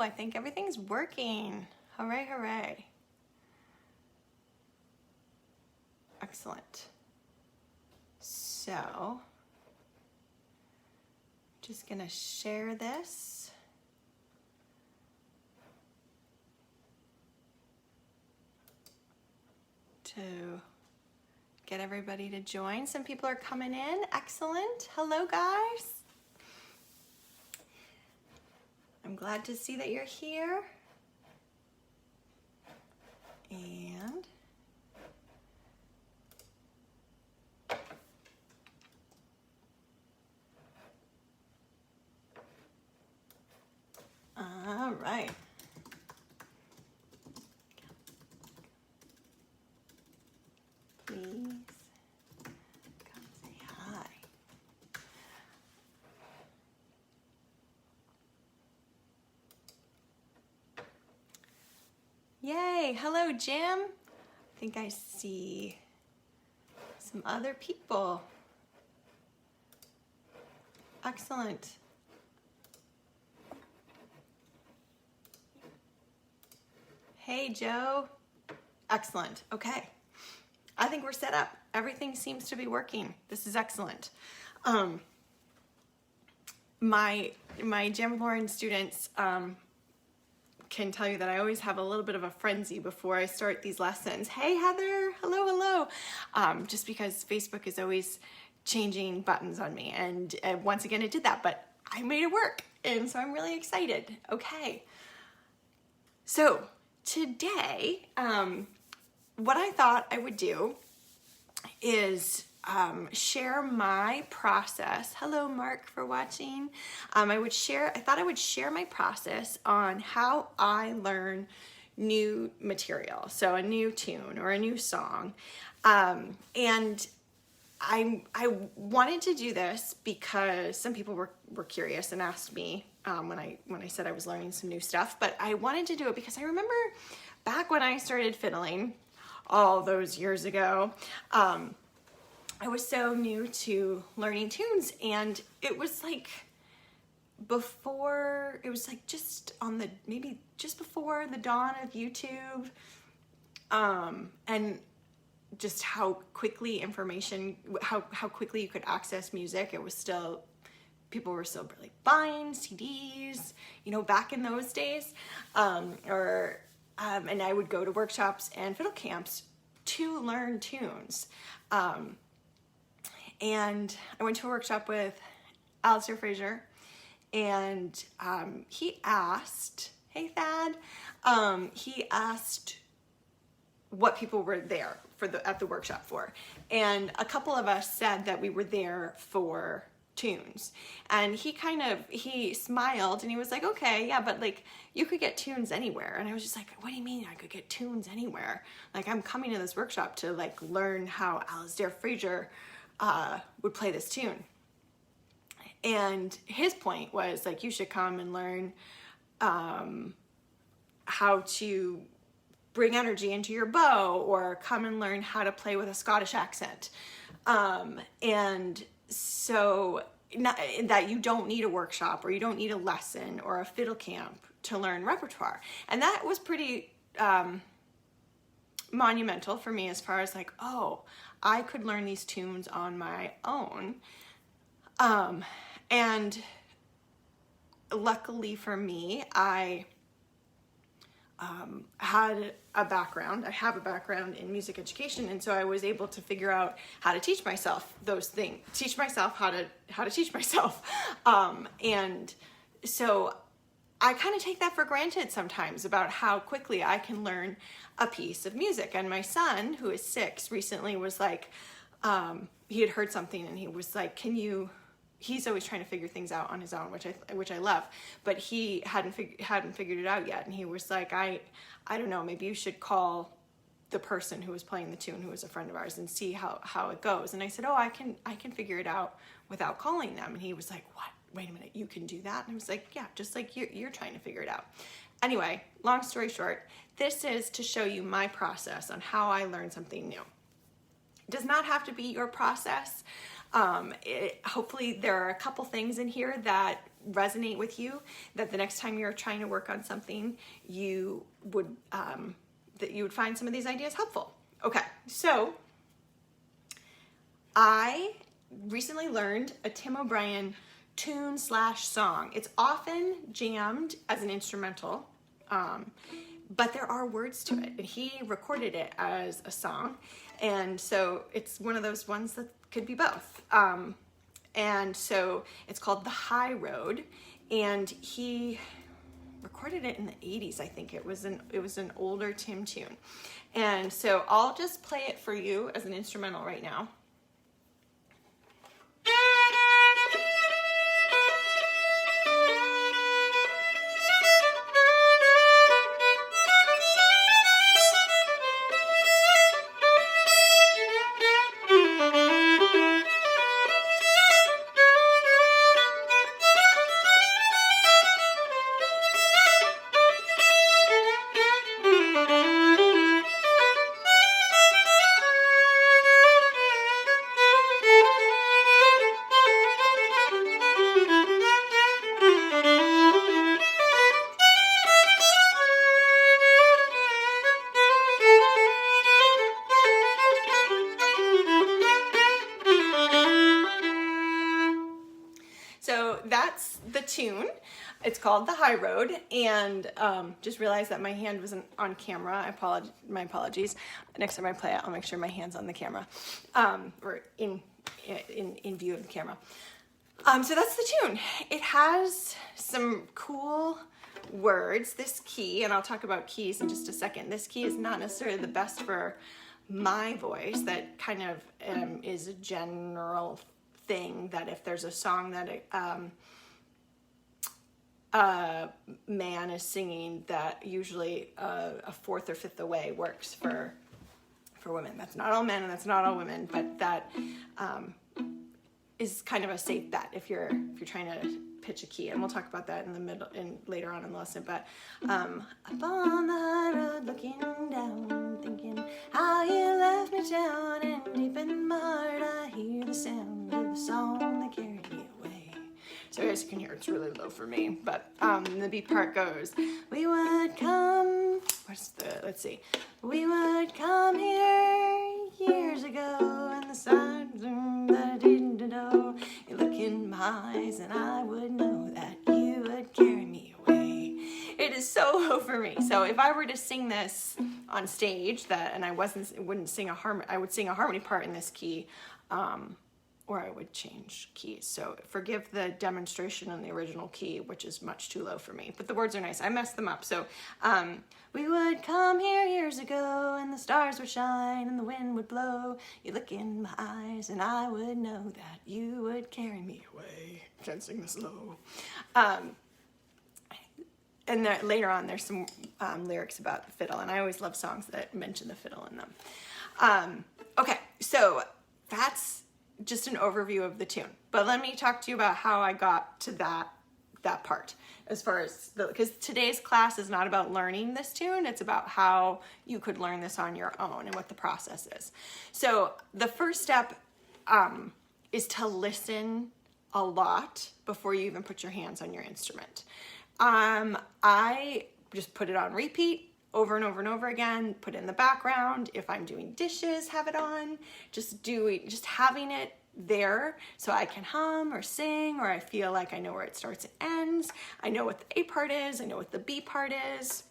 I think everything's working. Hooray, hooray. Excellent. So, just gonna share this. To get everybody to join. Some people are coming in. Excellent. Hello, guys. I'm glad to see that you're here. And all right. Please come say hi. Yay, hello Jim. I think I see some other people. Excellent. Hey Joe. Excellent, okay. I think we're set up. Everything seems to be working. This is excellent. My Jamboree students can tell you that I always have a little bit of a frenzy before I start these lessons. Hey Heather, hello, hello. Just because Facebook is always changing buttons on me, and once again it did that, but I made it work, and so I'm really excited. Okay, so today, what I thought I would do is share my process. Hello, Mark, for watching. I thought I would share my process on how I learn new material, so a new tune or a new song. And I wanted to do this because some people were curious and asked me when I said I was learning some new stuff, but I wanted to do it because I remember back when I started fiddling all those years ago, I was so new to learning tunes, and it was like maybe just before the dawn of YouTube, and just how quickly how quickly you could access music. It was still, people were still really buying CDs, back in those days, and I would go to workshops and fiddle camps to learn tunes. And I went to a workshop with Alistair Fraser, and he asked, hey Thad, he asked what people were there at the workshop for. And a couple of us said that we were there for tunes. And he smiled and he was like, okay, yeah, but like you could get tunes anywhere. And I was just like, what do you mean I could get tunes anywhere? Like, I'm coming to this workshop to like learn how Alistair Fraser would play this tune. And his point was like, you should come and learn how to bring energy into your bow, or come and learn how to play with a Scottish accent. And so that you don't need a workshop, or you don't need a lesson or a fiddle camp to learn repertoire. And that was pretty monumental for me, as far as like, oh, I could learn these tunes on my own. And luckily for me, I had a background. I have a background in music education, and so I was able to figure out how to teach myself those things. Teach myself how to teach myself. And so I kind of take that for granted sometimes, about how quickly I can learn a piece of music. And my son, who is 6, recently was like, he had heard something, and he was like, he's always trying to figure things out on his own, which I love, but he hadn't figured it out yet. And he was like, I don't know, maybe you should call the person who was playing the tune, who was a friend of ours, and see how it goes. And I said, oh, I can figure it out without calling them. And he was like, what? Wait a minute, you can do that? And I was like, yeah, just like you're trying to figure it out. Anyway, long story short, this is to show you my process on how I learn something new. It does not have to be your process. Hopefully there are a couple things in here that resonate with you, that the next time you're trying to work on something, you would find some of these ideas helpful. Okay, so I recently learned a Tim O'Brien tune/song. It's often jammed as an instrumental, but there are words to it, and he recorded it as a song, and so it's one of those ones that could be both. And so it's called The High Road, and he recorded it in the 80s, I think. It was an older Tim tune. And so I'll just play it for you as an instrumental right now. So that's the tune. It's called The High Road, and just realized that my hand wasn't on camera. My apologies. Next time I play it, I'll make sure my hand's on the camera, or in view of the camera. So that's the tune. It has some cool words. This key, and I'll talk about keys in just a second. This key is not necessarily the best for my voice. That kind of is a general thing, that if there's a song that a man is singing, that usually a fourth or fifth away works for women. That's not all men and that's not all women, but that is kind of a safe bet if you're trying to pitch a key, and we'll talk about that in the middle and later on in the lesson. But up on the high road, looking down, thinking how you left me down, and deep in my heart I hear the sound of the song that carried me away. So as you can hear, it's really low for me, but the B part goes, we would come, let's see, we would come here years ago, and the signs that I didn't know, you look in my eyes and I would know that you would carry me away. It is so low for me. So if I were to sing this on stage, I would sing a harmony part in this key, or I would change keys. So forgive the demonstration in the original key, which is much too low for me, but the words are nice. I messed them up. So we would come here years ago, and the stars would shine and the wind would blow. You look in my eyes and I would know that you would carry me away. Can't sing this low. And later on, there's some lyrics about the fiddle, and I always love songs that mention the fiddle in them. Okay, so that's just an overview of the tune. But let me talk to you about how I got to that part, as far as because today's class is not about learning this tune, it's about how you could learn this on your own and what the process is. So the first step is to listen a lot before you even put your hands on your instrument. I just put it on repeat over and over and over again, put it in the background. If I'm doing dishes, have it on, just having it there so I can hum or sing, or I feel like I know where it starts and ends. I know what the A part is, I know what the B part is.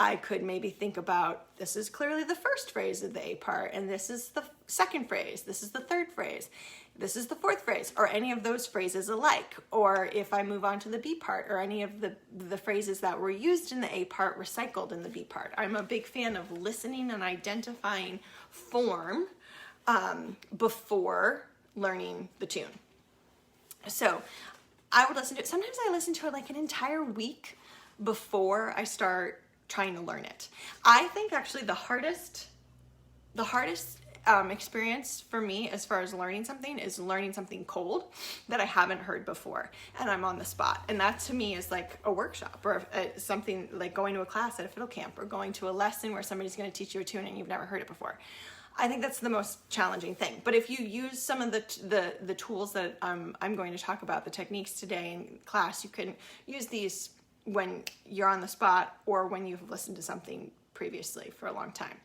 I could maybe think about, this is clearly the first phrase of the A part, and this is the second phrase, this is the third phrase, this is the fourth phrase, or any of those phrases alike. Or if I move on to the B part, or any of the phrases that were used in the A part recycled in the B part. I'm a big fan of listening and identifying form before learning the tune. So I would listen to it. Sometimes I listen to it like an entire week before I start trying to learn it. I think actually the hardest experience for me as far as learning something is learning something cold that I haven't heard before, and I'm on the spot. And that to me is like a workshop, or something like going to a class at a fiddle camp, or going to a lesson where somebody's going to teach you a tune and you've never heard it before. I think that's the most challenging thing. But if you use some of the tools that I'm going to talk about, the techniques today in class, you can use these when you're on the spot or when you've listened to something previously for a long time.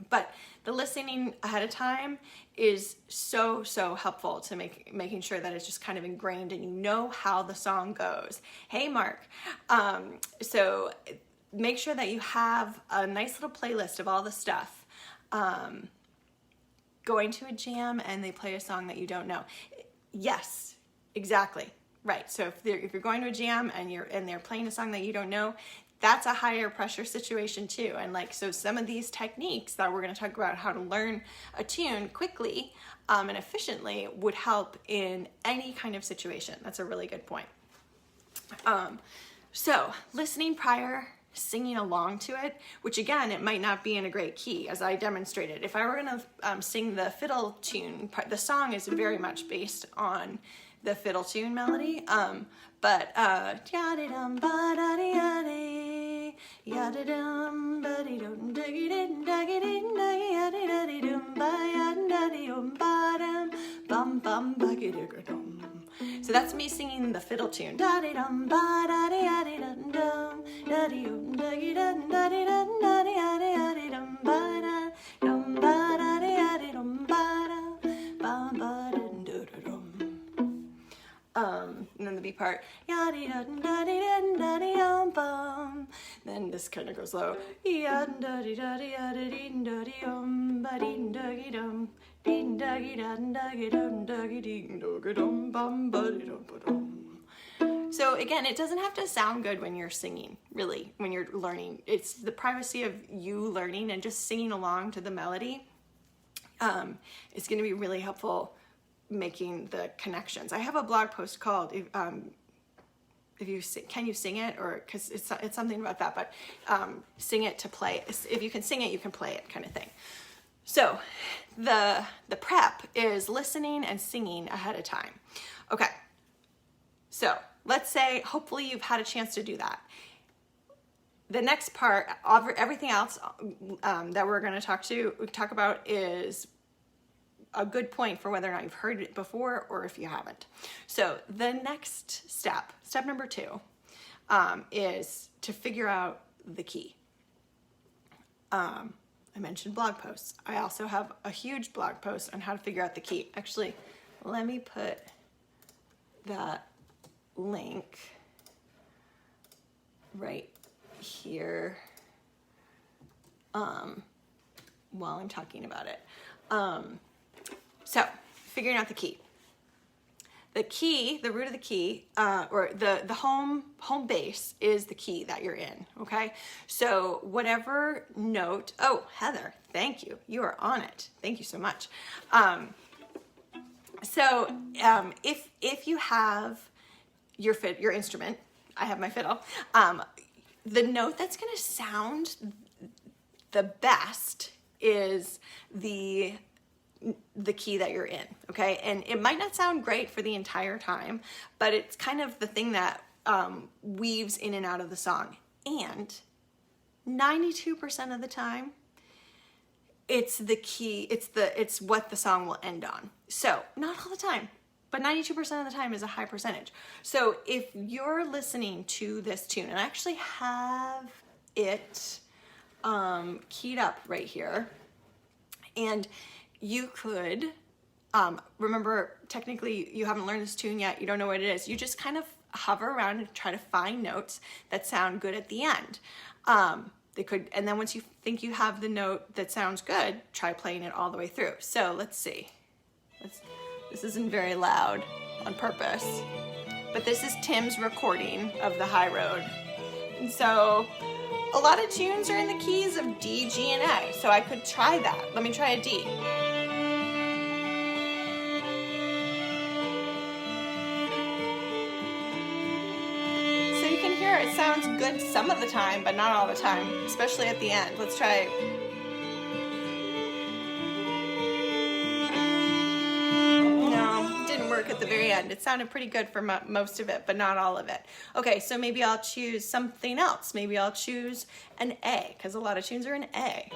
But the listening ahead of time is so helpful to making sure that it's just kind of ingrained and you know how the song goes. Hey, Mark. So make sure that you have a nice little playlist of all the stuff. Going to a jam and they play a song that you don't know. Yes, exactly. Right. So if you're going to a jam and they're playing a song that you don't know, that's a higher pressure situation too. And so some of these techniques that we're going to talk about how to learn a tune quickly and efficiently would help in any kind of situation. That's a really good point. So listening prior, singing along to it, which again, it might not be in a great key, as I demonstrated. If I were going to sing the fiddle tune, the song is very much based on the fiddle tune melody, but yada-dum ba-da-dee-yada, yada-dum ba-dee-dum duggy-dee-duggy-dee yada-da-dee-dum ba-yada-dee-dum ba-dum bum-bum buggy-duggy-dum. So that's me singing the fiddle tune. Da-dee-dum ba-da-dee-yada-dum da-dee-dum duggy-dum da-dee-dum da-dee-yada-dee-dum ba-da-dum ba-da-dee-yada-dum ba-da ba-ba-dum-dum. And then the B part, yada-dum-da-dee-dum-da-dee-dum-bum. Then this kind of goes low. Yada-dee-da-dee-yada-dee-dum-da-dee-dum so again, it doesn't have to sound good when you're singing, really, when you're learning. It's the privacy of you learning and just singing along to the melody. It's going to be really helpful making the connections. I have a blog post called if you can you sing it, or because it's something about that, but sing it to play. If you can sing it, you can play it, kind of thing. So the prep is listening and singing ahead of time. Okay, so let's say hopefully you've had a chance to do that. The next part, everything else that we're going to talk about is a good point for whether or not you've heard it before or if you haven't. So the next step number 2, is to figure out the key. I mentioned blog posts. I also have a huge blog post on how to figure out the key. Actually, let me put that link right here while I'm talking about it. So, figuring out the key. The key, the root of the key, or the home base is the key that you're in, okay? So whatever note, oh, Heather, thank you. You are on it. Thank you so much. If you have your instrument, I have my fiddle, the note that's gonna sound the best is the key that you're in, okay? And it might not sound great for the entire time, but it's kind of the thing that weaves in and out of the song. And 92% of the time, it's the key, it's what the song will end on. So, not all the time, but 92% of the time is a high percentage. So, if you're listening to this tune, and I actually have it keyed up right here, and you could, remember, technically you haven't learned this tune yet, you don't know what it is. You just kind of hover around and try to find notes that sound good at the end. And then once you think you have the note that sounds good, try playing it all the way through. So let's see. This isn't very loud on purpose, but this is Tim's recording of the High Road. And so a lot of tunes are in the keys of D, G, and A. So I could try that. Let me try a D. It sounds good some of the time, but not all the time, especially at the end. Let's try. No, it didn't work at the very end. It sounded pretty good for most of it, but not all of it. Okay, so maybe I'll choose something else. Maybe I'll choose an A, because a lot of tunes are an A.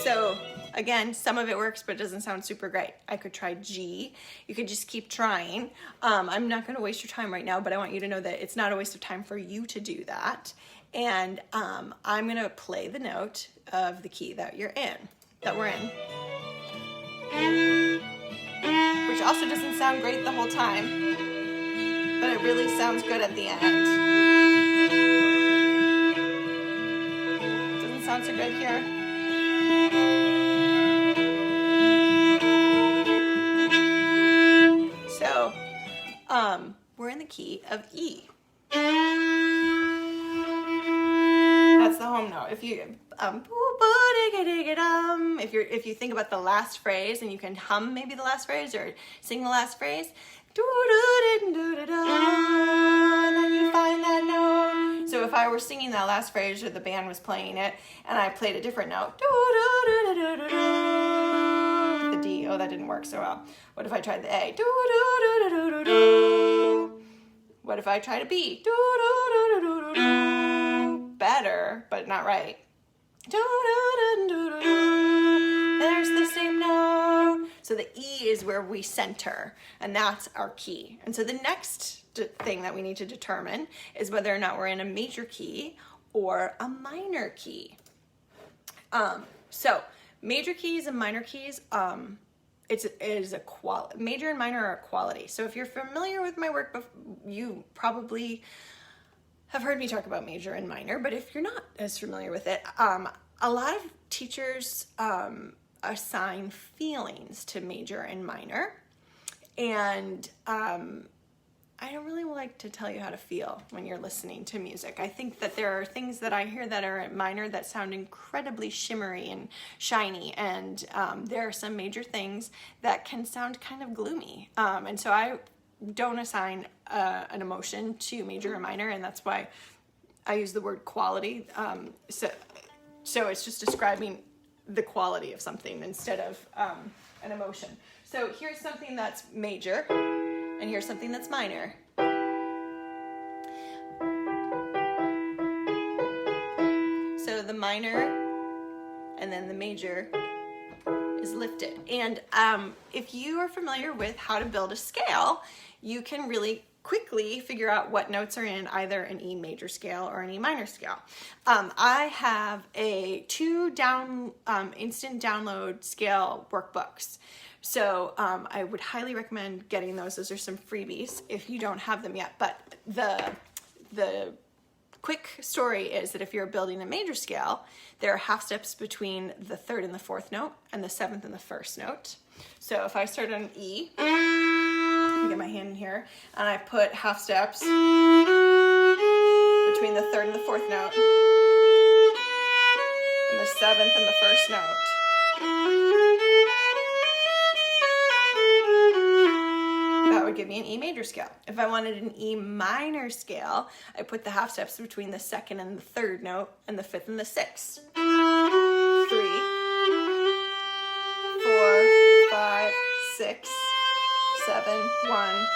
So again, some of it works, but it doesn't sound super great. I could try G. You could just keep trying. I'm not going to waste your time right now, but I want you to know that it's not a waste of time for you to do that. And I'm going to play the note of the key that we're in. Which also doesn't sound great the whole time, but it really sounds good at the end. Doesn't sound so good here. So, we're in the key of E. That's the home note. If you think about the last phrase and you can hum maybe the last phrase or sing the last phrase, and then you find that note. So if I were singing that last phrase or the band was playing it and I played a different note, the D, oh that didn't work so well. What if I tried the A? What if I tried a B? Better, but not right. There's the same note. So the E is where we center, and that's our key. And so the next thing that we need to determine is whether or not we're in a major key or a minor key. So major keys and minor keys, major and minor are a quality. So if you're familiar with my work, you probably have heard me talk about major and minor, but if you're not as familiar with it, a lot of teachers assign feelings to major and minor, and I don't really like to tell you how to feel when you're listening to music. I think that there are things that I hear that are at minor that sound incredibly shimmery and shiny, and there are some major things that can sound kind of gloomy, and so I don't assign an emotion to major or minor, and that's why I use the word quality. So it's just describing the quality of something instead of an emotion. So here's something that's major, and here's something that's minor. So the minor and then the major is lifted. And if you are familiar with how to build a scale, you can really quickly figure out what notes are in either an E major scale or an E minor scale. I have two instant download scale workbooks. So I would highly recommend getting those. Those are some freebies if you don't have them yet. But the quick story is that if you're building a major scale, there are half steps between the third and the fourth note and the seventh and the first note. So if I start on E, let me get my hand in here, and I put half steps between the third and the fourth note and the seventh and the first note. That would give me an E major scale. If I wanted an E minor scale, I put the half steps between the second and the third note and the fifth and the sixth. 3, 4, 5, 6, 7, 1.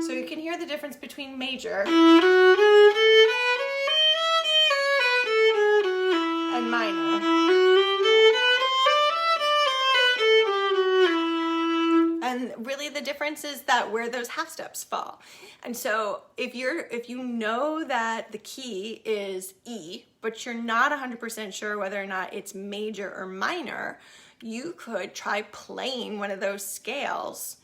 So you can hear the difference between major and minor. And really the difference is that where those half steps fall. And so if you know that the key is E, but you're not 100% sure whether or not it's major or minor, you could try playing one of those scales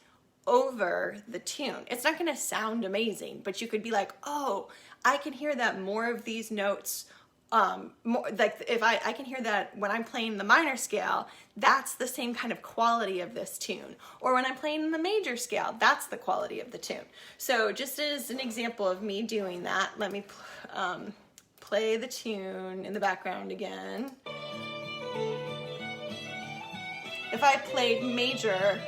over the tune. It's not going to sound amazing, but you could be like, oh, I can hear that more of these notes, more like if I can hear that when I'm playing the minor scale, that's the same kind of quality of this tune. Or when I'm playing the major scale, that's the quality of the tune. So just as an example of me doing that, let me play the tune in the background again. If I played major,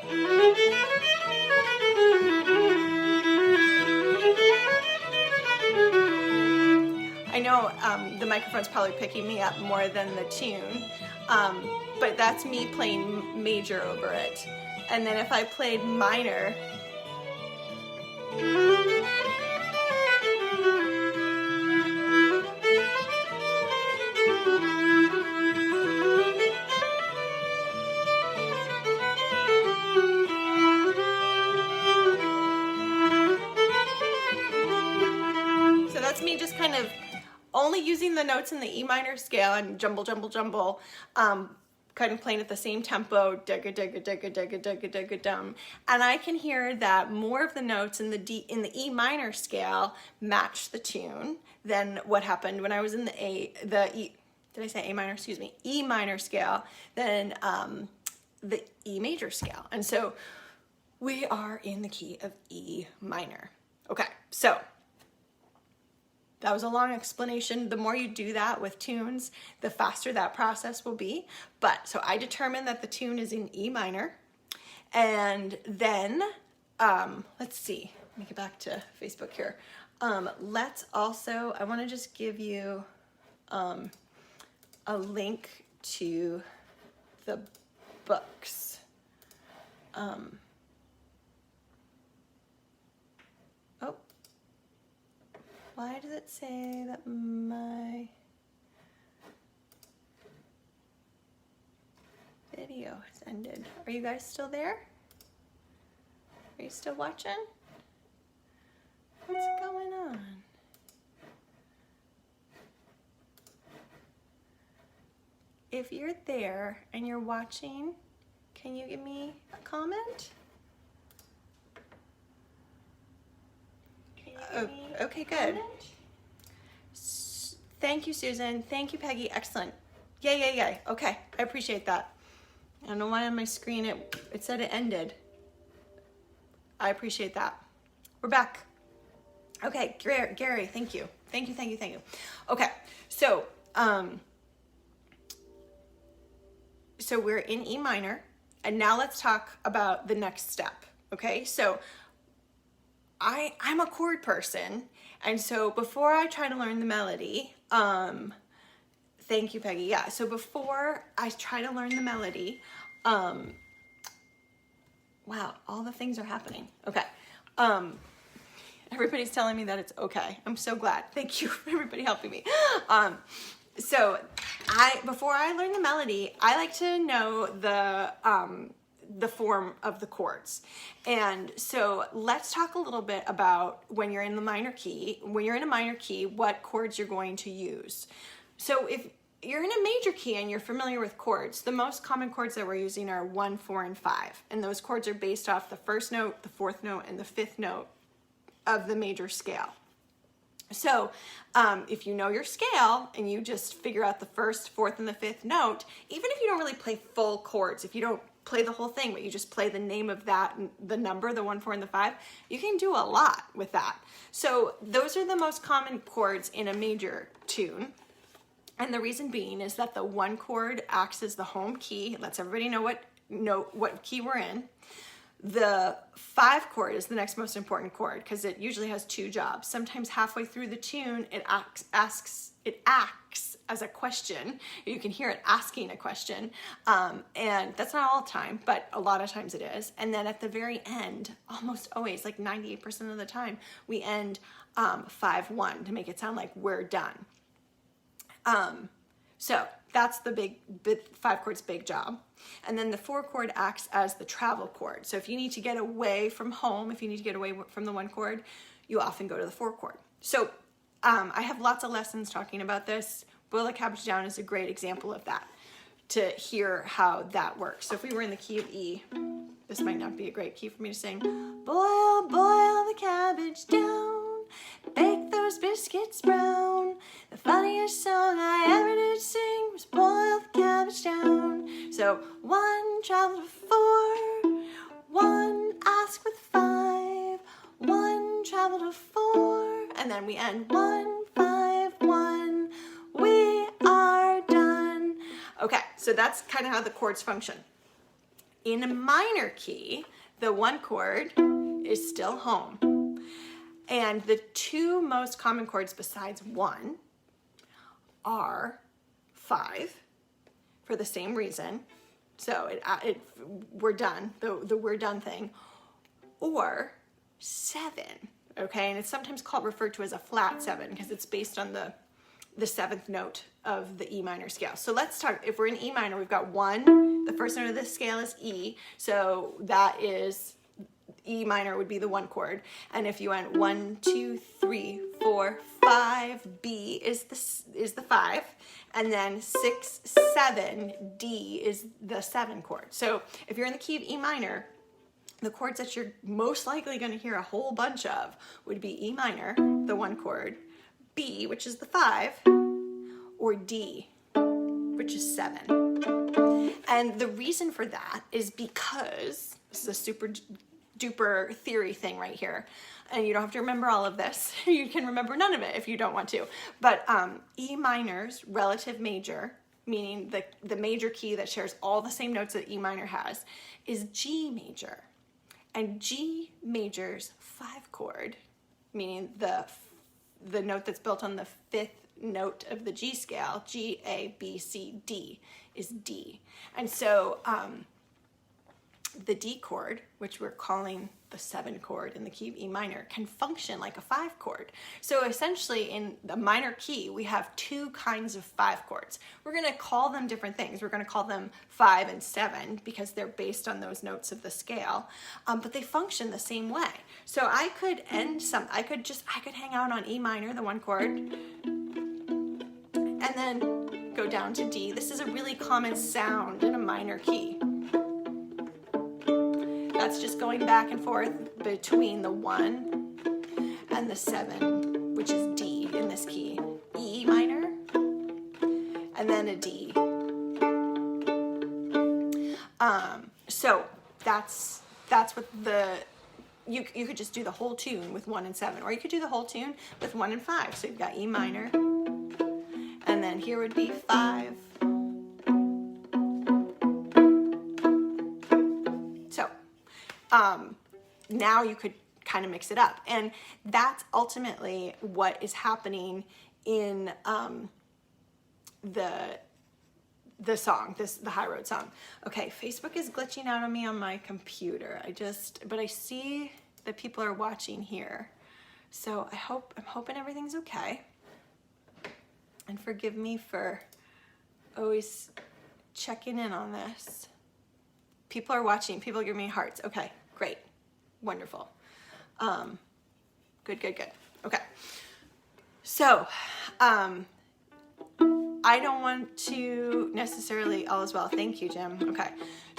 I know the microphone's probably picking me up more than the tune, but that's me playing major over it. And then if I played minor, me just kind of only using the notes in the E minor scale and jumble, kind of playing at the same tempo, digga, digga, digga, digga, digga, digga, dum. And I can hear that more of the notes in the E minor scale match the tune than what happened when I was in the E, did I say A minor? Excuse me, E minor scale than the E major scale. And so we are in the key of E minor. Okay, so that was a long explanation. The more you do that with tunes, the faster that process will be. But so I determined that the tune is in E minor. And then, let's see, let me get back to Facebook here. Let's also, I want to just give you a link to the books. Oh. Why does it say that my video has ended? Are you guys still there? Are you still watching? What's going on? If you're there and you're watching, can you give me a comment? Oh, okay, good. Thank you, Susan. Thank you, Peggy. Excellent. Yay, yay, yay. Okay, I appreciate that. I don't know why on my screen it said it ended. I appreciate that. We're back. Okay, Gary, thank you. Thank you, thank you, thank you. Okay, so we're in E minor, and now let's talk about the next step. Okay, so I'm a chord person, and so before I try to learn the melody, thank you, Peggy. Yeah, so before I try to learn the melody, wow, all the things are happening. Okay, everybody's telling me that it's okay. I'm so glad. Thank you for everybody helping me. So before I learn the melody, I like to know the form of the chords. And so let's talk a little bit about when you're in the minor key. When you're in a minor key, what chords you're going to use. So if you're in a major key and you're familiar with chords, the most common chords that we're using are 1, 4, and 5. And those chords are based off the first note, the fourth note, and the fifth note of the major scale. So if you know your scale and you just figure out the first, fourth, and the fifth note, even if you don't really play full chords, if you don't play the whole thing, but you just play the name of that, the number, the 1, 4, and the 5, you can do a lot with that. So those are the most common chords in a major tune. And the reason being is that the 1 chord acts as the home key, it lets everybody know what key we're in. The 5 chord is the next most important chord because it usually has 2 jobs. Sometimes halfway through the tune, it acts as a question. You can hear it asking a question, and that's not all the time, but a lot of times it is. And then at the very end, almost always, like 98% of the time, we end 5-1 to make it sound like we're done. So that's the 5 chord's big job. And then the 4 chord acts as the travel chord. So if you need to get away from home, if you need to get away from the 1 chord, you often go to the 4 chord. So I have lots of lessons talking about this. Boil the Cabbage Down is a great example of that, to hear how that works. So if we were in the key of E, this might not be a great key for me to sing. Boil, boil the cabbage down, bake those biscuits brown. The funniest song I ever did sing was Boil the Cabbage Down. So 1 travel to 4, 1 ask with 5, 1 travel to 4, and then we end 1, 5, 1. We are done. Okay, so that's kind of how the chords function. In a minor key, the 1 chord is still home. And the 2 most common chords besides 1 are 5 for the same reason. So we're done, the we're done thing, or 7, okay? And it's sometimes referred to as a flat 7 because it's based on the 7th note of the E minor scale. So let's talk, if we're in E minor, we've got 1, the first note of this scale is E, so that is E minor would be the 1 chord. And if you went 1, 2, 3, 4, 5, B is the 5. And then 6, 7, D is the 7 chord. So if you're in the key of E minor, the chords that you're most likely going to hear a whole bunch of would be E minor, the 1 chord, B, which is the 5, or D, which is 7. And the reason for that is because, this is a super duper theory thing right here, and you don't have to remember all of this. You can remember none of it if you don't want to. But E minor's relative major, meaning the major key that shares all the same notes that E minor has, is G major. And G major's 5 chord, meaning the note that's built on the 5th note of the G scale, G, A, B, C, D, is D. And so the D chord, which we're calling the 7 chord in the key of E minor, can function like a 5 chord. So essentially in the minor key, we have 2 kinds of 5 chords. We're going to call them different things. We're going to call them 5 and 7 because they're based on those notes of the scale, but they function the same way. So I could I could hang out on E minor, the 1 chord, and then go down to D. This is a really common sound in a minor key. That's just going back and forth between the 1 and the 7, which is D in this key. E minor, and then a D. So that's what you could just do the whole tune with 1 and 7, or you could do the whole tune with 1 and 5. So you've got E minor, and then here would be 5. Now you could kind of mix it up, and that's ultimately what is happening in the song, the High Road song. Okay, Facebook is glitching out on me on my computer. But I see that people are watching here, so I'm hoping everything's okay. And forgive me for always checking in on this. People are watching. People give me hearts. Okay, great. Wonderful. Good. Okay. So, I don't want to necessarily, all is well. Thank you, Jim. Okay.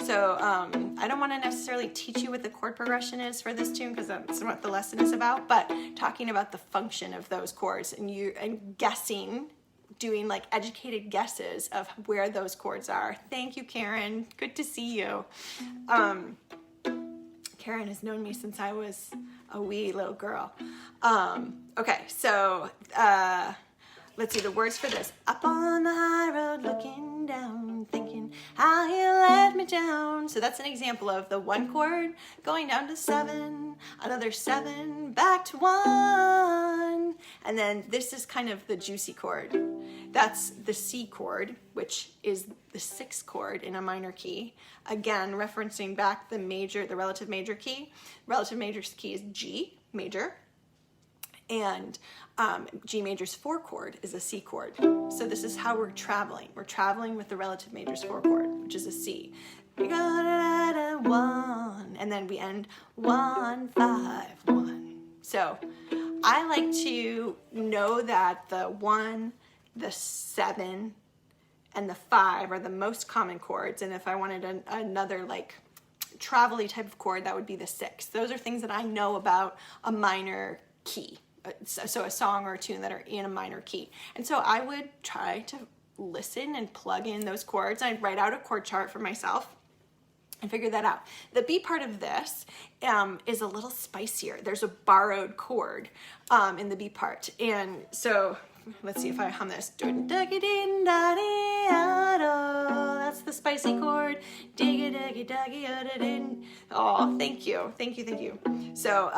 So, I don't want to necessarily teach you what the chord progression is for this tune because that's what the lesson is about, but talking about the function of those chords and guessing, doing like educated guesses of where those chords are. Thank you, Karen. Good to see you. Karen has known me since I was a wee little girl. Okay, so let's see the words for this. Up on the high road looking down, thinking how he let me down. So that's an example of the 1 chord going down to 7, another 7, back to 1. And then this is kind of the juicy chord. That's the C chord, which is the 6th chord in a minor key. Again, referencing back the relative major key. Relative major key is G major. And G major's 4 chord is a C chord. So this is how we're traveling. We're traveling with the relative major's 4 chord, which is a C. We go to 1, and then we end 1, 5, 1. So I like to know that the 1, the 7, and the 5 are the most common chords. And if I wanted another like travel-y type of chord, that would be the 6. Those are things that I know about a minor key. So a song or a tune that are in a minor key. And so I would try to listen and plug in those chords. I'd write out a chord chart for myself and figure that out. The B part of this is a little spicier. There's a borrowed chord in the B part. And so let's see if I hum this. That's the spicy chord. Oh, thank you. So,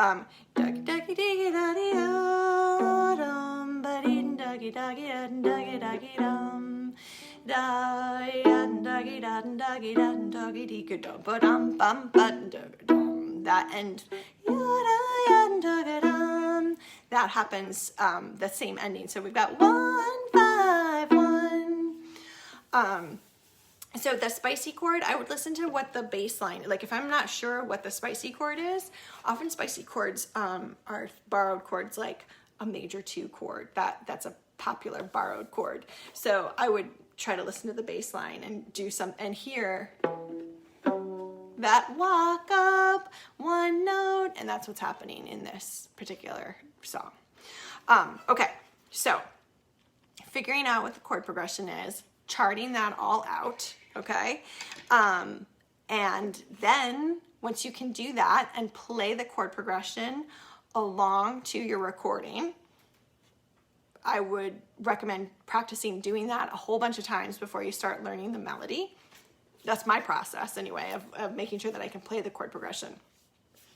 that end, that happens the same ending. So we've got 1, 5, 1. So the spicy chord, I would listen to what the bass line, like if I'm not sure what the spicy chord is, often spicy chords are borrowed chords like a major 2 chord. That's a popular borrowed chord. So I would try to listen to the bass line and do some, and hear that walk up one note, and that's what's happening in this particular song. Okay, so figuring out what the chord progression is, charting that all out, okay? And then once you can do that and play the chord progression along to your recording, I would recommend practicing doing that a whole bunch of times before you start learning the melody. That's my process anyway, of making sure that I can play the chord progression.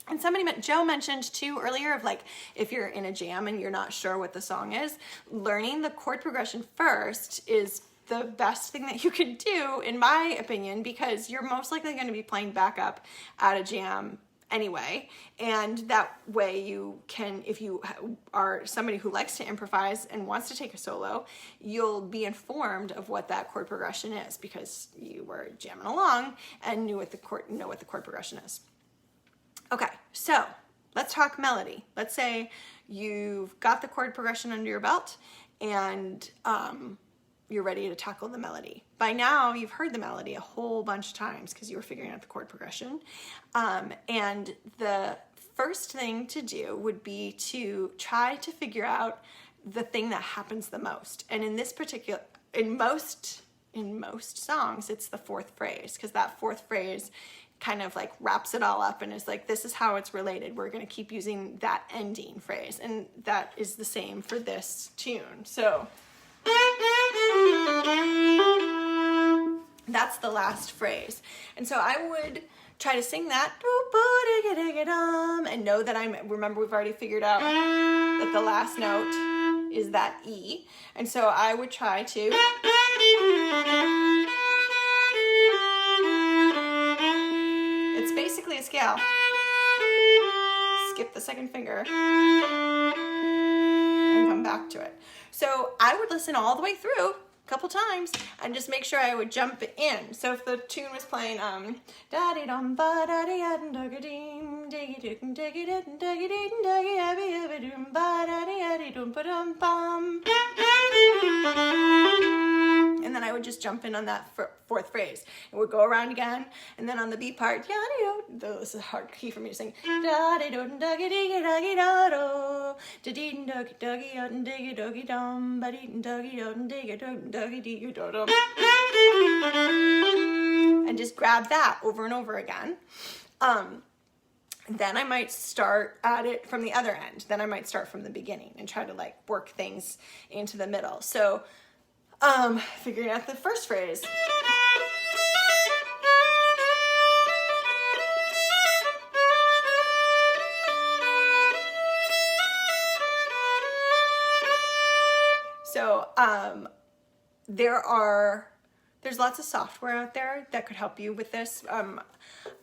And Joe mentioned too earlier of like, if you're in a jam and you're not sure what the song is, learning the chord progression first is the best thing that you can do, in my opinion, because you're most likely going to be playing backup at a jam anyway. And that way you can, if you are somebody who likes to improvise and wants to take a solo, you'll be informed of what that chord progression is because you were jamming along and know what the chord progression is. Okay, so let's talk melody. Let's say you've got the chord progression under your belt and you're ready to tackle the melody. By now, you've heard the melody a whole bunch of times because you were figuring out the chord progression. And the first thing to do would be to try to figure out the thing that happens the most. And in most songs, it's the 4th phrase, because that 4th phrase kind of like wraps it all up and is like, this is how it's related. We're going to keep using that ending phrase. And that is the same for this tune. So that's the last phrase. And so I would try to sing that and know that remember we've already figured out that the last note is that E. And so I would try to it's basically a scale. Skip the 2nd finger and come back to it. So I would listen all the way through a couple times and just make sure I would jump in. So if the tune was playing da di dum ba da di da da dim diggy dum diggy dum diggy dum diggy happy dum ba da di dum ba dum bum, and then I would just jump in on that 4th phrase. It would go around again, and then on the B part, this is a hard key for me to sing. Da di dum duggy diggy duggy da do, da dee duggy duggy diggy duggy dum, ba dee duggy dum diggy dum duggy diggy dum, and just grab that over and over again. Then I might start at it from the other end. Then I might start from the beginning and try to like work things into the middle. So figuring out the first phrase. So there's lots of software out there that could help you with this. I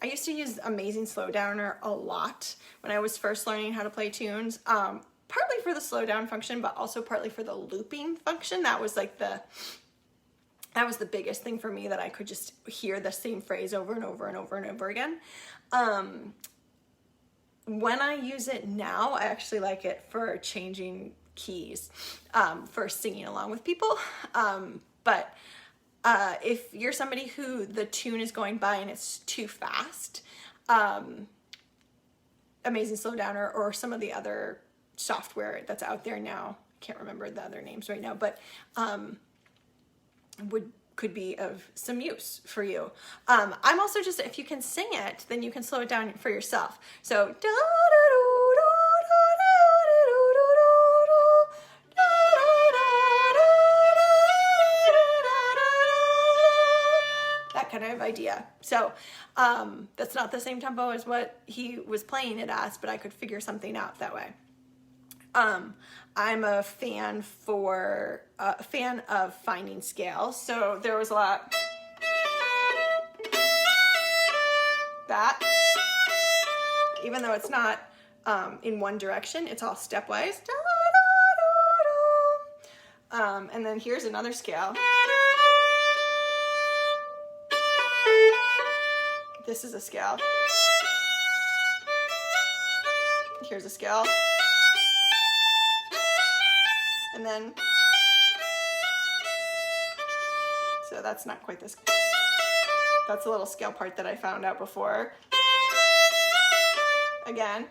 used to use Amazing Slowdowner a lot when I was first learning how to play tunes. Partly for the slowdown function, but also partly for the looping function. That was the biggest thing for me, that I could just hear the same phrase over and over and over and over again. When I use it now, I actually like it for changing keys, for singing along with people. But if you're somebody who the tune is going by and it's too fast, Amazing Slowdowner or some of the other software that's out there now, I can't remember the other names right now, but could be of some use for you. I'm also just, if you can sing it, then you can slow it down for yourself. So that kind of idea. So that's not the same tempo as what he was playing it as, but I could figure something out that way. I'm a fan of finding scales. So there was a lot that, even though it's not in one direction, it's all stepwise. And then here's another scale. this is a scale. Here's a scale. And then, so that's not quite this. That's a little scale part that I found out before. Again.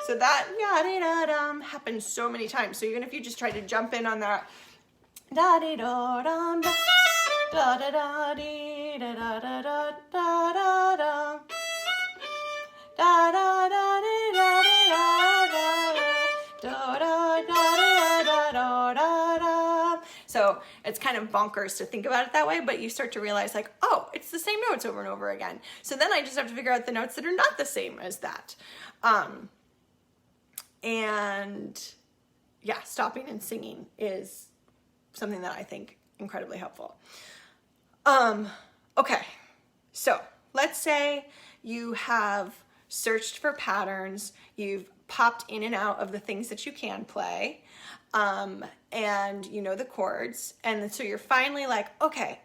So that ya-di-da-dum happens so many times. So even if you just try to jump in on that da-di-da-dum, da-da-da-dee-da-da-da-da-da-da-dum, da-da-da-dee-da-da-da-da-da-da-da-da. So it's kind of bonkers to think about it that way, but you start to realize like, oh, it's the same notes over and over again. So then I just have to figure out the notes that are not the same as that. And yeah, stopping and singing is something that I think incredibly helpful. Okay, so let's say you have searched for patterns, you've popped in and out of the things that you can play, and you know the chords, and so you're finally like, okay,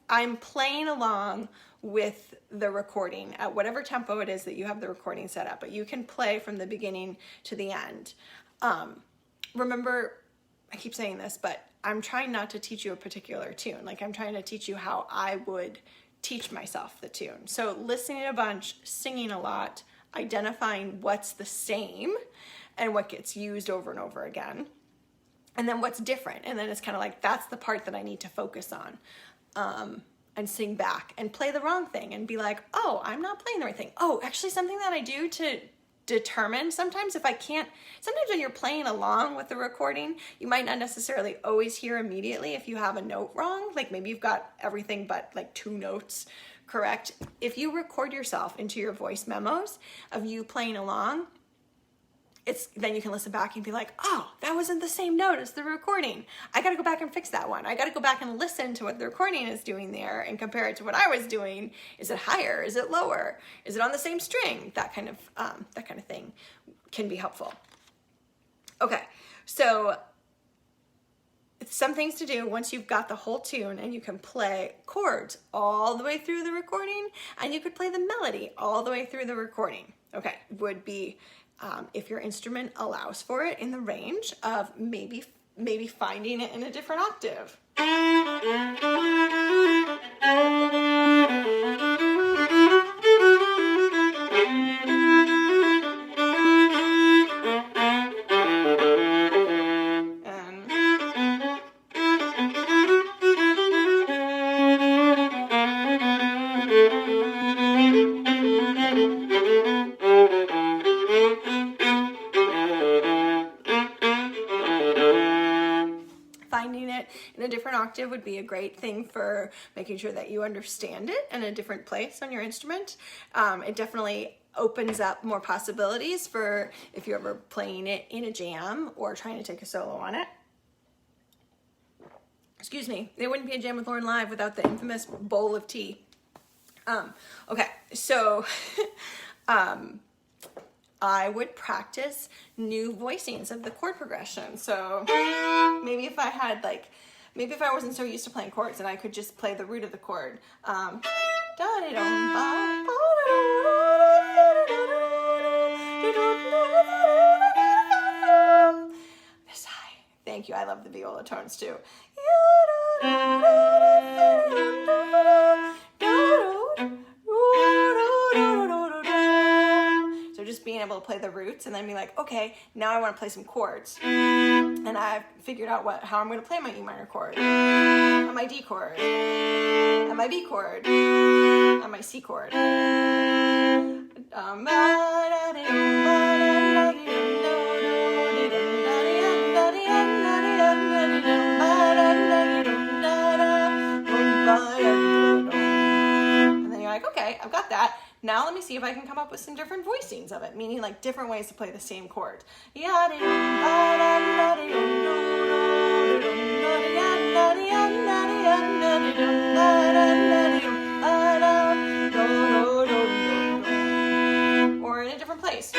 I'm playing along with the recording at whatever tempo it is that you have the recording set up, but you can play from the beginning to the end. Remember, I keep saying this, but I'm trying not to teach you a particular tune. Like, I'm trying to teach you how I would teach myself the tune. So listening a bunch, singing a lot, identifying what's the same and what gets used over and over again, and then what's different. And then it's kind of like, that's the part that I need to focus on. And sing back and play the wrong thing and be like, oh, I'm not playing the right thing. Oh, actually something that I do to determine sometimes sometimes when you're playing along with the recording, you might not necessarily always hear immediately if you have a note wrong. Like maybe you've got everything but like 2 notes correct. If you record yourself into your voice memos of you playing along, then you can listen back and be like, oh, that wasn't the same note as the recording. I got to go back and fix that one. I got to go back and listen to what the recording is doing there and compare it to what I was doing. Is it higher? Is it lower? Is it on the same string? That kind of thing can be helpful. Okay, so some things to do once you've got the whole tune and you can play chords all the way through the recording, and you could play the melody all the way through the recording. Okay, would be if your instrument allows for it, in the range of maybe finding it in a different octave. Finding it in a different octave would be a great thing for making sure that you understand it in a different place on your instrument. It definitely opens up more possibilities for if you're ever playing it in a jam or trying to take a solo on it. Excuse me, there wouldn't be a Jam with Lauren Live without the infamous bowl of tea. Okay, so I would practice new voicings of the chord progression. So maybe if I wasn't so used to playing chords and I could just play the root of the chord. This high. Thank you. I love the viola tones too. So just being able to play the roots and then be like, okay, now I want to play some chords. And I've figured out how I'm going to play my E minor chord, and my D chord, and my B chord, and my C chord. And then you're like, okay, I've got that. Now let me see if I can come up with some different voicings of it, meaning like different ways to play the same chord. Or in a different place.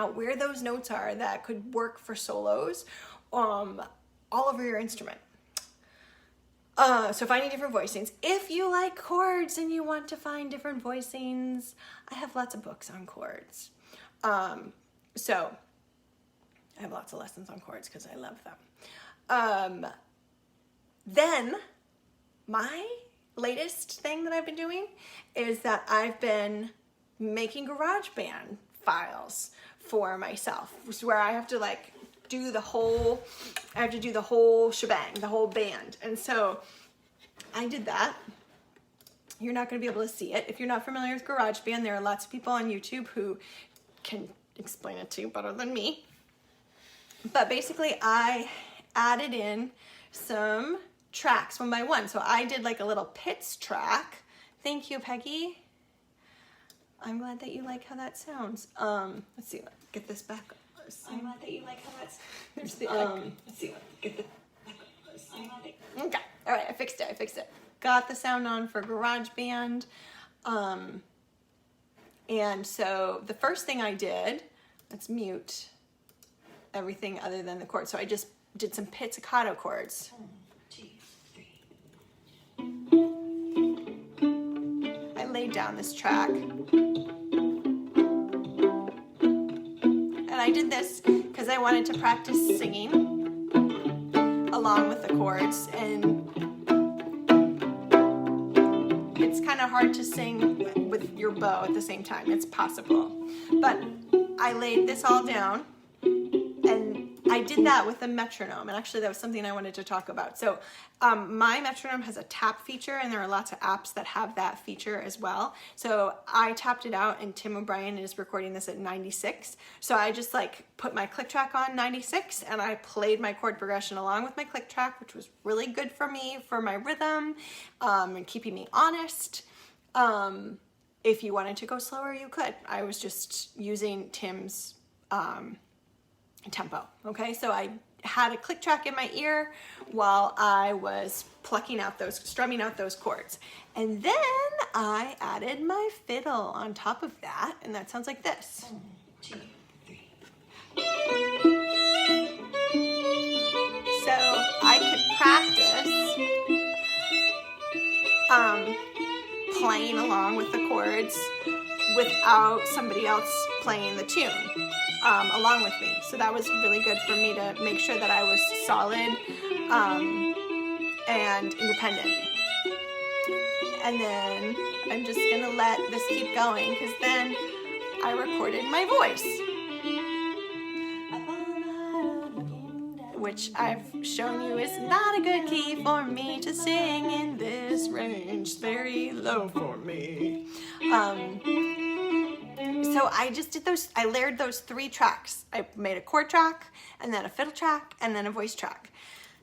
out where those notes are that could work for solos all over your instrument. So finding different voicings. If you like chords and you want to find different voicings, I have lots of books on chords. So I have lots of lessons on chords because I love them. Then my latest thing that I've been doing is that I've been making GarageBand files for myself, where I have to like do the whole shebang, the whole band. And so I did that. You're not going to be able to see it. If you're not familiar with GarageBand, there are lots of people on YouTube who can explain it to you better than me. But basically I added in some tracks one by one. So I did like a little pits track. Thank you, Peggy. I'm glad that you like how that sounds. Let's see, let's get this back. I'm glad that you like how that's, there's the, let's see, get the, okay, all right, I fixed it. Got the sound on for GarageBand. And so the first thing I did, let's mute everything other than the chords. So I just did some pizzicato chords. 1, 2, 3. I laid down this track. And I did this because I wanted to practice singing along with the chords, and it's kind of hard to sing with your bow at the same time. It's possible. But I laid this all down, and I did that with a metronome, and actually that was something I wanted to talk about. So my metronome has a tap feature, and there are lots of apps that have that feature as well. So I tapped it out, and Tim O'Brien is recording this at 96. So I just like put my click track on 96, and I played my chord progression along with my click track, which was really good for me, for my rhythm, and keeping me honest. If you wanted to go slower, you could. I was just using Tim's tempo. Okay, so I had a click track in my ear while I was strumming out those chords. And then I added my fiddle on top of that, and that sounds like this. 1, 2, 3. So I could practice playing along with the chords without somebody else playing the tune along with me. So that was really good for me to make sure that I was solid and independent. And then I'm just gonna let this keep going, because then I recorded my voice, which I've shown you is not a good key for me to sing in this range. It's very low for me. So I just did those, I layered those 3 tracks. I made a chord track, and then a fiddle track, and then a voice track.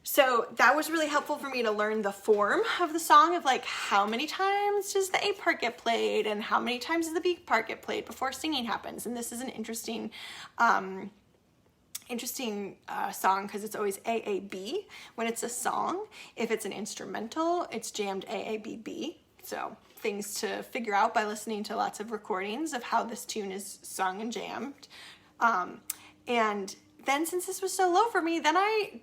So that was really helpful for me to learn the form of the song, of like how many times does the A part get played and how many times does the B part get played before singing happens. And this is an interesting song, because it's always A-A-B when it's a song. If it's an instrumental, it's jammed A-A-B-B. So things to figure out by listening to lots of recordings of how this tune is sung and jammed. And then since this was so low for me, then I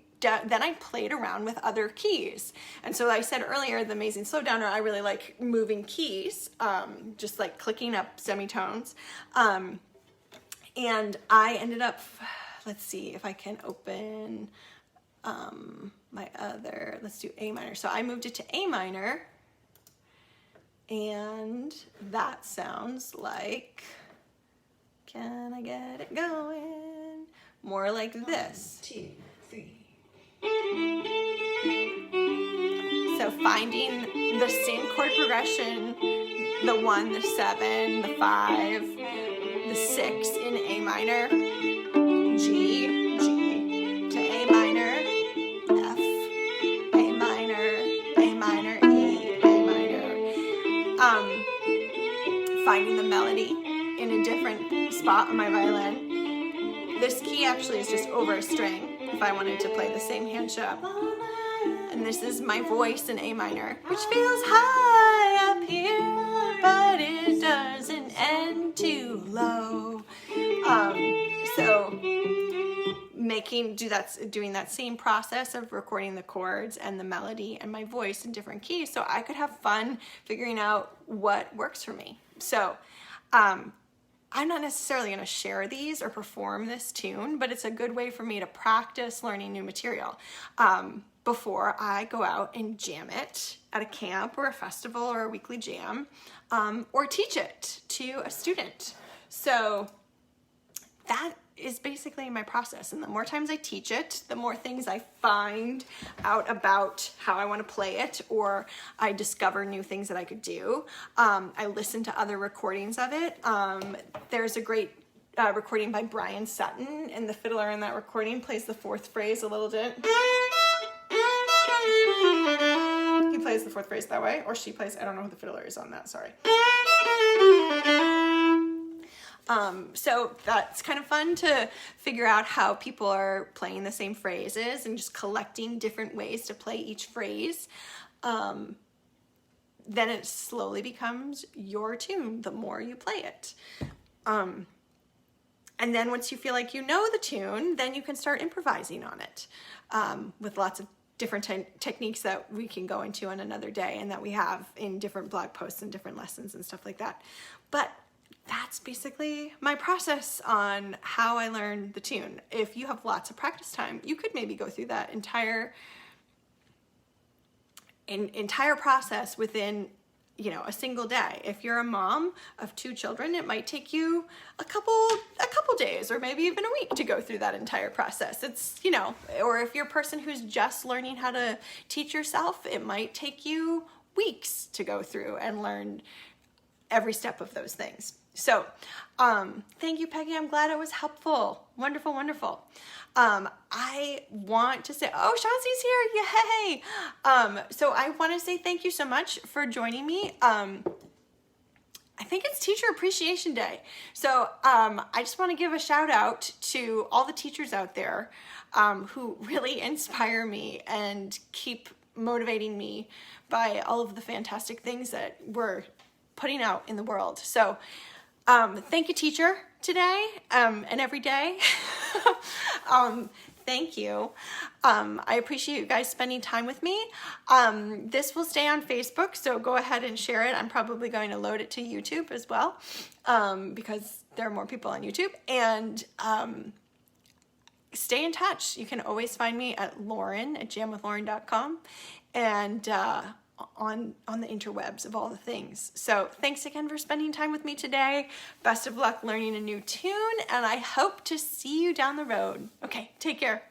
played around with other keys. And so I said earlier, the Amazing Slowdowner, I really like moving keys, just like clicking up semitones. And I ended up, let's see if I can open my other, let's do A minor. So I moved it to A minor, and that sounds like, can I get it going? More like this. 1, 2, 3. So finding the same chord progression, the 1, the 7, the 5, the 6 in A minor, G, G, to A minor, F, A minor, E, A minor. Finding the melody in a different spot on my violin. This key actually is just over a string if I wanted to play the same hand shape. And this is my voice in A minor, which feels high up here, but it doesn't end too low. So doing that same process of recording the chords and the melody and my voice in different keys so I could have fun figuring out what works for me. So I'm not necessarily going to share these or perform this tune, but it's a good way for me to practice learning new material before I go out and jam it at a camp or a festival or a weekly jam, or teach it to a student. So that is basically my process. And the more times I teach it, the more things I find out about how I want to play it, or I discover new things that I could do. I listen to other recordings of it. There's a great recording by Brian Sutton, and the fiddler in that recording plays the fourth phrase a little bit. He plays the fourth phrase that way, or she plays, I don't know who the fiddler is on that, sorry. So that's kind of fun to figure out how people are playing the same phrases and just collecting different ways to play each phrase. Then it slowly becomes your tune the more you play it. And then once you feel like you know the tune, then you can start improvising on it with lots of different techniques that we can go into on another day and that we have in different blog posts and different lessons and stuff like that. But that's basically my process on how I learn the tune. If you have lots of practice time, you could maybe go through that entire process within, a single day. If you're a mom of 2 children, it might take you a couple days or maybe even a week to go through that entire process. It's, or if you're a person who's just learning how to teach yourself, it might take you weeks to go through and learn every step of those things. So, thank you, Peggy. I'm glad it was helpful. Wonderful, wonderful. I want to say, oh, Chauncey's here. Yay. So I want to say thank you so much for joining me. I think it's Teacher Appreciation Day. So, I just want to give a shout out to all the teachers out there, who really inspire me and keep motivating me by all of the fantastic things that we're putting out in the world. So, thank you, teacher, today, and every day. Thank you. I appreciate you guys spending time with me. This will stay on Facebook, so go ahead and share it. I'm probably going to load it to YouTube as well, because there are more people on YouTube. And stay in touch. You can always find me at Lauren@jamwithlauren.com, and on the interwebs of all the things. So thanks again for spending time with me today. Best of luck learning a new tune, and I hope to see you down the road. Okay, take care.